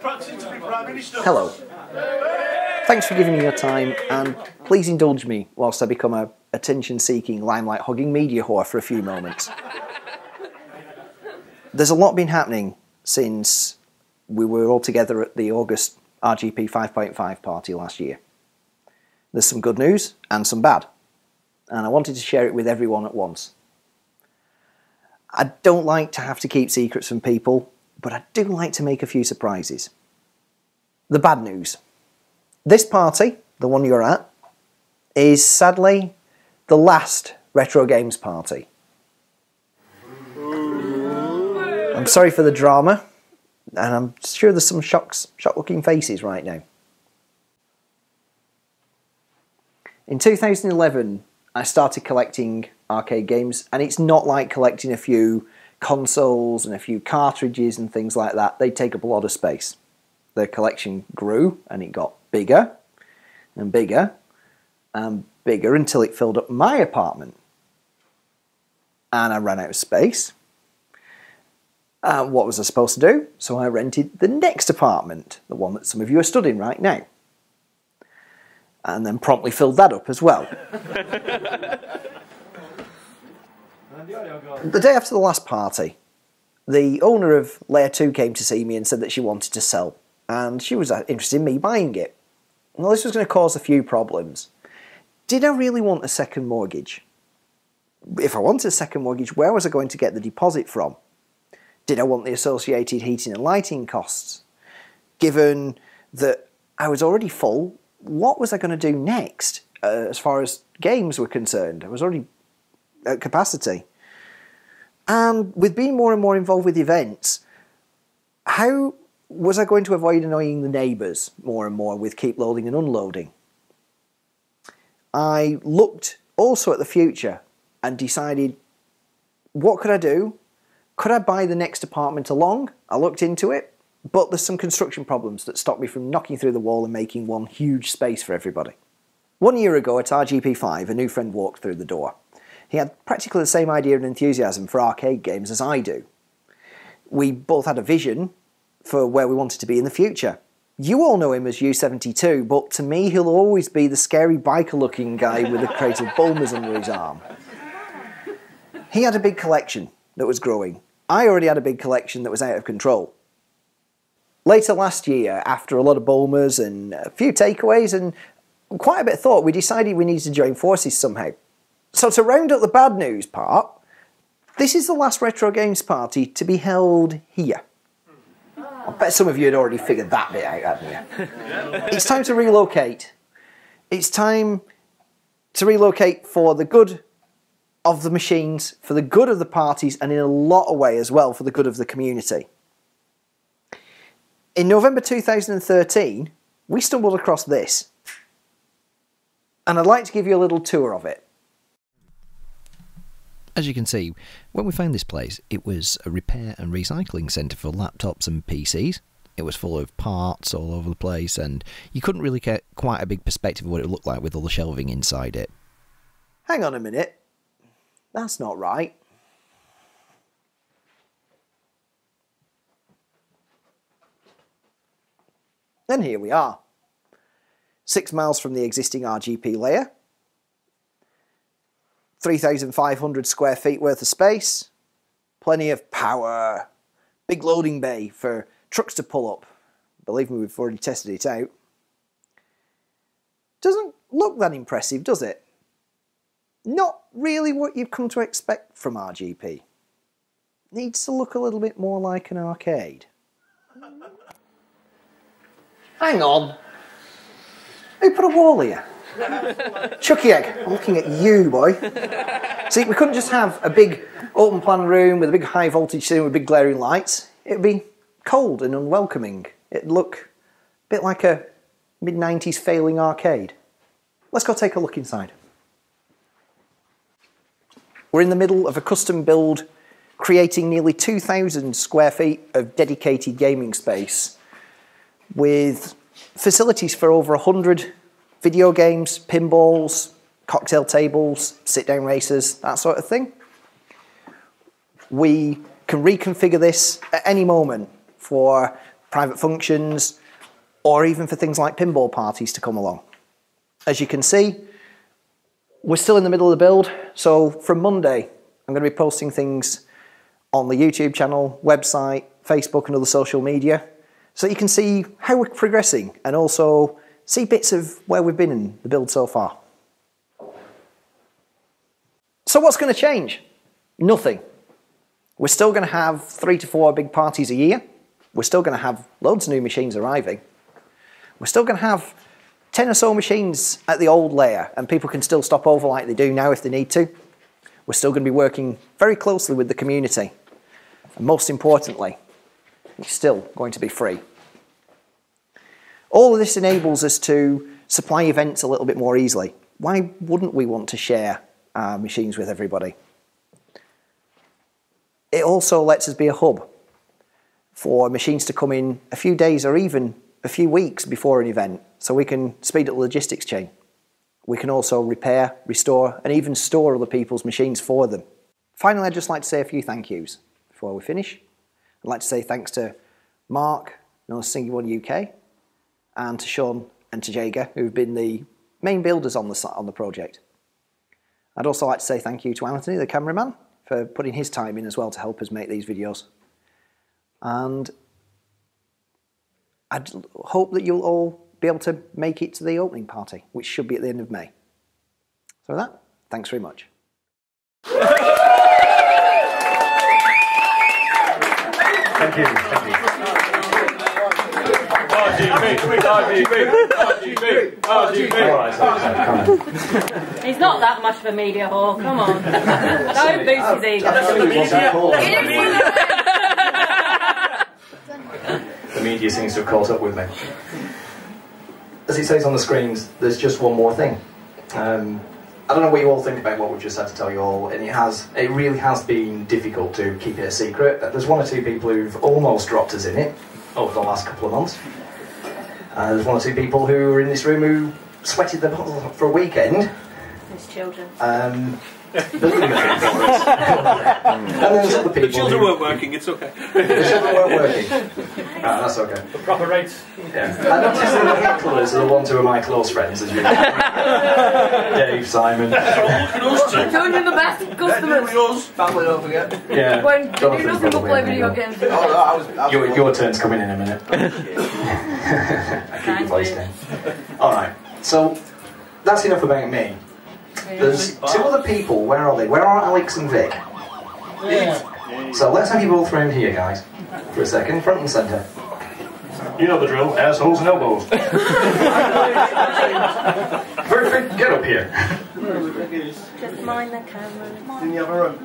Hello. Thanks for giving me your time, and please indulge me whilst I become a attention-seeking, limelight-hogging media whore for a few moments. There's a lot been happening since we were all together at the August RGP 5.5 party last year. There's some good news and some bad, and I wanted to share it with everyone at once. I don't like to have to keep secrets from people, but I do like to make a few surprises. The bad news. This party, the one you're at, is sadly the last Retro Games party. I'm sorry for the drama, and I'm sure there's some shocked-looking faces right now. In 2011, I started collecting arcade games, and it's not like collecting a few consoles and a few cartridges and things like that. They take up a lot of space. The collection grew, and it got bigger and bigger and bigger until it filled up my apartment. And I ran out of space. What was I supposed to do? So I rented the next apartment, the one that some of you are stood in right now. And then promptly filled that up as well. The day after the last party, the owner of Layer 2 came to see me and said that she wanted to sell, and she was interested in me buying it. Well, this was going to cause a few problems. Did I really want a second mortgage? If I wanted a second mortgage, where was I going to get the deposit from? Did I want the associated heating and lighting costs? Given that I was already full, what was I going to do next as far as games were concerned? I was already at capacity. And with being more and more involved with events, how was I going to avoid annoying the neighbours more and more with keep loading and unloading? I looked also at the future and decided, what could I do? Could I buy the next apartment along? I looked into it, but there's some construction problems that stopped me from knocking through the wall and making one huge space for everybody. 1 year ago at RGP 5, a new friend walked through the door. He had practically the same idea and enthusiasm for arcade games as I do. We both had a vision for where we wanted to be in the future. You all know him as U72, but to me he'll always be the scary biker-looking guy with a crate of Bulmers under his arm. He had a big collection that was growing. I already had a big collection that was out of control. Later last year, after a lot of Bulmers and a few takeaways and quite a bit of thought, we decided we needed to join forces somehow. So to round up the bad news part, this is the last Retro Games party to be held here. I bet some of you had already figured that bit out, hadn't you? It's time to relocate. It's time to relocate for the good of the machines, for the good of the parties, and in a lot of ways as well for the good of the community. In November 2013, we stumbled across this. And I'd like to give you a little tour of it. As you can see, when we found this place, it was a repair and recycling centre for laptops and PCs. It was full of parts all over the place, and you couldn't really get quite a big perspective of what it looked like with all the shelving inside it. Hang on a minute. That's not right. And here we are. 6 miles from the existing RGP layer. 3,500 square feet worth of space. Plenty of power. Big loading bay for trucks to pull up. Believe me, we've already tested it out. Doesn't look that impressive, does it? Not really what you've come to expect from RGP. Needs to look a little bit more like an arcade. Hang on. Who put a wall here? Chucky Egg, I'm looking at you, boy. See, we couldn't just have a big open plan room with a big high voltage ceiling with big glaring lights. It'd be cold and unwelcoming. It'd look a bit like a mid-90s failing arcade. Let's go take a look inside. We're in the middle of a custom build, creating nearly 2,000 square feet of dedicated gaming space with facilities for over 100 video games, pinballs, cocktail tables, sit-down races, that sort of thing. We can reconfigure this at any moment for private functions, or even for things like pinball parties to come along. As you can see, we're still in the middle of the build, so from Monday, I'm going to be posting things on the YouTube channel, website, Facebook and other social media, so that you can see how we're progressing and also see bits of where we've been in the build so far. So what's going to change? Nothing. We're still going to have 3 to 4 big parties a year. We're still going to have loads of new machines arriving. We're still going to have 10 or so machines at the old layer, and people can still stop over like they do now if they need to. We're still going to be working very closely with the community. And most importantly, it's still going to be free. All of this enables us to supply events a little bit more easily. Why wouldn't we want to share our machines with everybody? It also lets us be a hub for machines to come in a few days or even a few weeks before an event, so we can speed up the logistics chain. We can also repair, restore, and even store other people's machines for them. Finally, I'd just like to say a few thank yous before we finish. I'd like to say thanks to Mark, known as Singy1 UK, and to Sean and to Jager, who've been the main builders on the project. I'd also like to say thank you to Anthony, the cameraman, for putting his time in as well to help us make these videos. And I hope that you'll all be able to make it to the opening party, which should be at the end of May. So with that, thanks very much. Thank you. Thank you. He's not that much of a media whore, come on. Don't boost his ego. The media seems to have caught up with me. As it says on the screens, there's just one more thing. I don't know what you all think about what we've just had to tell you all, and it really has been difficult to keep it a secret. There's 1 or 2 people who've almost dropped us in it over the last couple of months. There's 1 or 2 people who are in this room who sweated the bottle for a weekend. There's children. Building machines for us. And there's other people. The children weren't working, it's okay. The children weren't working. That's okay. The proper rates. Yeah. I noticed that the hecklers are the ones who are my close friends, as you know. Dave, Simon. Showing you the best customers. Family, don't forget. Yeah. When you do nothing but play video games. Your turn's coming in a minute. I keep your voice down. Alright, so that's enough about me. There's 2 other people. Where are they? Where are Alex and Vic? Yeah. So let's have you both round here, guys, for a second, front and centre. You know the drill, assholes and elbows. Perfect, get up here. Just mind the camera. In the other room.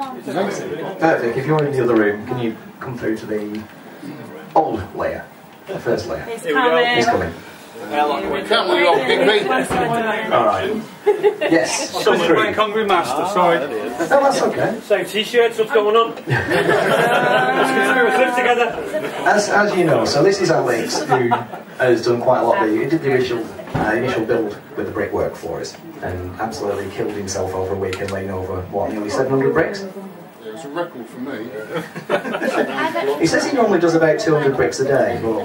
Perfect, if you're in the other room, can you come through to the old layer? The first layer. He's coming. He's coming. Can't we all pick me? Alright. Yes. Someone's playing Concrete Master, sorry. No, that's okay. Same t-shirts, what's going on? Let's live together. As you know, so this is Alex, who has done quite a lot. He did the initial build with the brickwork for us, and absolutely killed himself over a weekend laying over, what, nearly 700 bricks? It's a record for me. He says he normally does about 200 bricks a day, but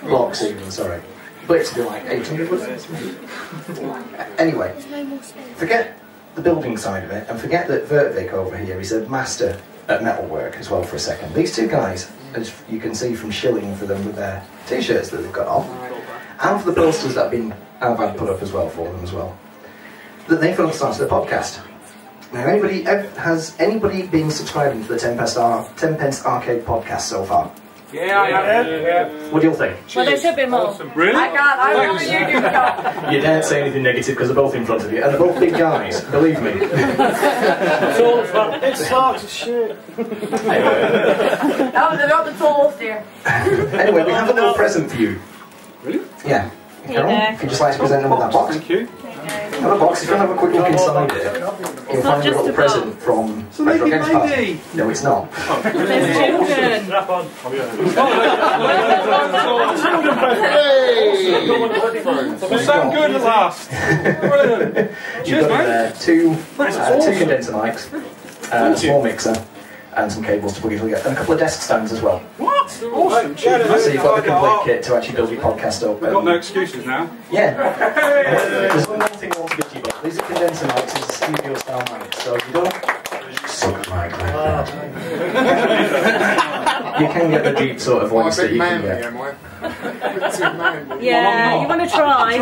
blocks even, sorry. But it's been like 800, wasn't it? Anyway, forget the building side of it, and forget that Vertvic over here is a master at metalwork as well for a second. These 2 guys, as you can see from shilling for them with their t-shirts that they've got on, and for the posters that I've had put up as well for them as well, that they've got started the podcast. Now, has anybody been subscribing to the 10 Pence Arcade podcast so far? Yeah, I have. Yeah. What do you all think? Well, there should be more. Really? I can't. I don't know what you do. You daren't say anything negative because they're both in front of you, and they're both big guys, believe me. It sucks, shit. No, they're not the tallest here. Anyway, we have a little present for you. Really? Yeah. Carol, if you'd just like to present them with that box. Thank you. Have a box, if you want to have a quick look inside it, you'll find a little present from Retro Games Party. No, it's not. There's children. Strap on. Hey! Sound good at last. You've got 2 condenser mics, a small mixer, and some cables to plug it together, and a couple of desk stands as well. What? Awesome. So you've got the complete kit to actually build your podcast up. We've got no excuses now. Yeah. There's one thing I want to give to you both. These are condenser mics, these are studio style mics, so you don't suck mic like that. You can get the deep sort of voice that you can get. Yeah, you want to try?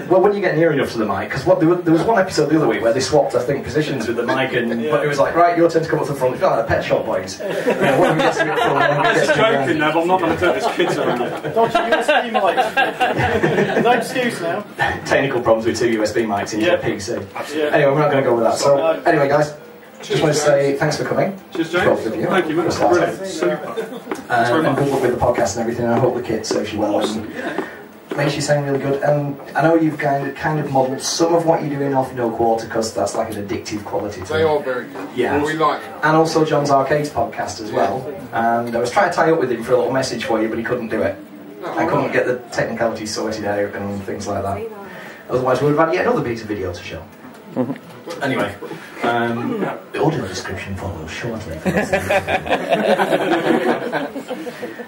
Well, when you get near enough to the mic, because there was one episode the other week where they swapped, I think, positions with the mic, and but it was like, right, your turn to come up to the front. It's like Pet Shop Boys. One of them gets to the front, one of them gets to the joking there, but I'm not going to turn this kids around. Don't you USB mics? No excuse now. Technical problems with 2 USB mics in your PC. Absolutely. Anyway, we're not going to go with that. So, anyway, guys, just want to say thanks for coming. Cheers, James. Thank you, man. Brilliant. Super. And good luck with the podcast and everything. I hope the kit serves you well. And makes you sound really good. And I know you've kind of modelled some of what you're doing off No Quarter, because that's like an addictive quality to They are very good. Yeah. Well, we like them. And also John's Arcades podcast as well. And I was trying to tie up with him for a little message for you, but he couldn't do it. I couldn't get the technicalities sorted out and things like that. Otherwise we would have had yet another piece of video to show. Anyway, the audio description follows shortly.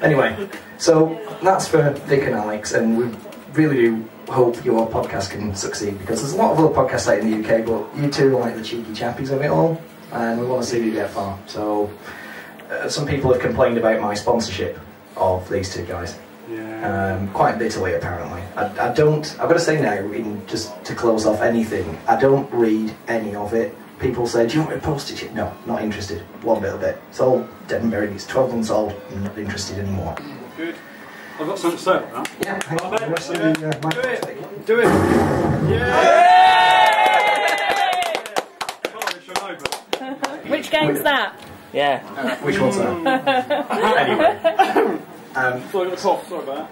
Anyway, so that's for Vic and Alex, and we really do hope your podcast can succeed, because there's a lot of other podcasts out in the UK, but you two are like the cheeky chappies of it all, and we want to see you get far. So some people have complained about my sponsorship of these two guys. Quite bitterly, apparently. I've got to say now, just to close off anything, I don't read any of it. People say, do you want me to post it? No, not interested. One bit of it. It's all dead and buried. It's 12 months old. I'm not interested anymore. Good. I've got something to say about that. Yeah, hang on. I want to see the microphone. Do it. Yeah! Which game's that? Yeah. Which one's that? Anyway. Sorry, I've got a cough. Sorry about that.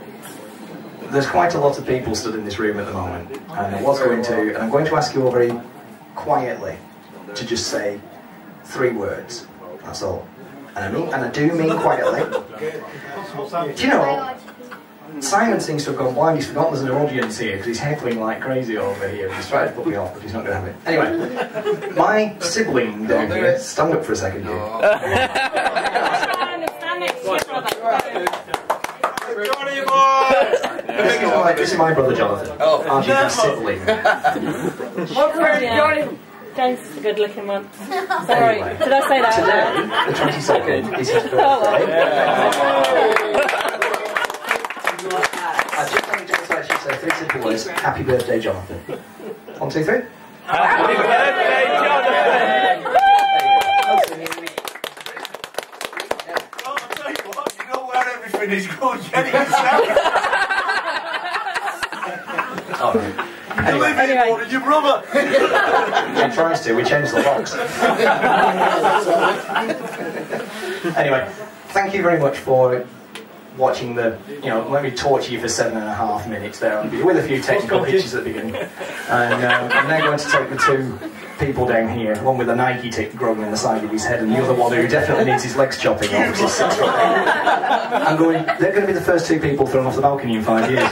There's quite a lot of people stood in this room at the moment, and I'm going to ask you all very quietly to just say 3 words. That's all. And I do mean quietly. Do you know, Simon seems to have gone blind. He's forgotten there's an audience here because he's heckling like crazy over here. He's trying to put me off, but he's not going to have it. Anyway, my sibling down here, stand up for a second here. Johnny boy! This is my brother Jonathan. Oh, RGP's sibling. James is a good looking one. Sorry, Anyway, did I say that? Today, the 22nd, is his birthday. I just wanted to actually say 3 simple words. Happy birthday, Jonathan. 1, 2, 3. Happy birthday, Jonathan! You know where everything is going, Jenny. Anyway, Your brother. he tries to. We changed the box. Anyway, thank you very much for watching the, let me torture you for 7.5 minutes there with a few technical hitches at the beginning. And I'm now going to take the 2 people down here, one with a Nike tick growing in the side of his head, and the other one who definitely needs his legs chopping off. They're going to be the first 2 people thrown off the balcony in 5 years.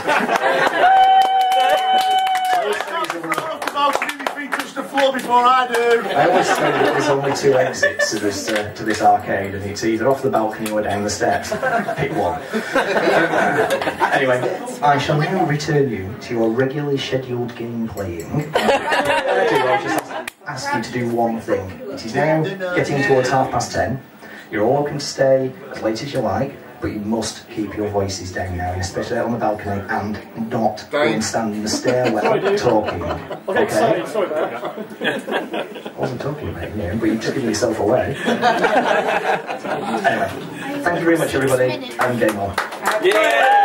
Before I do. I always say that there's only 2 exits to this arcade, and it's either off the balcony or down the steps. Pick one. Anyway, I shall now return you to your regularly scheduled game playing. I'll just ask you to do one thing. It is now getting towards 10:30. You're all welcome to stay as late as you like, but you must keep your voices down now, and especially out on the balcony, and not go and stand in the stairwell talking. Okay? Sorry about that. I wasn't talking about you, but you've just given yourself away. Anyway, thank you very much, everybody, and game on. Yeah!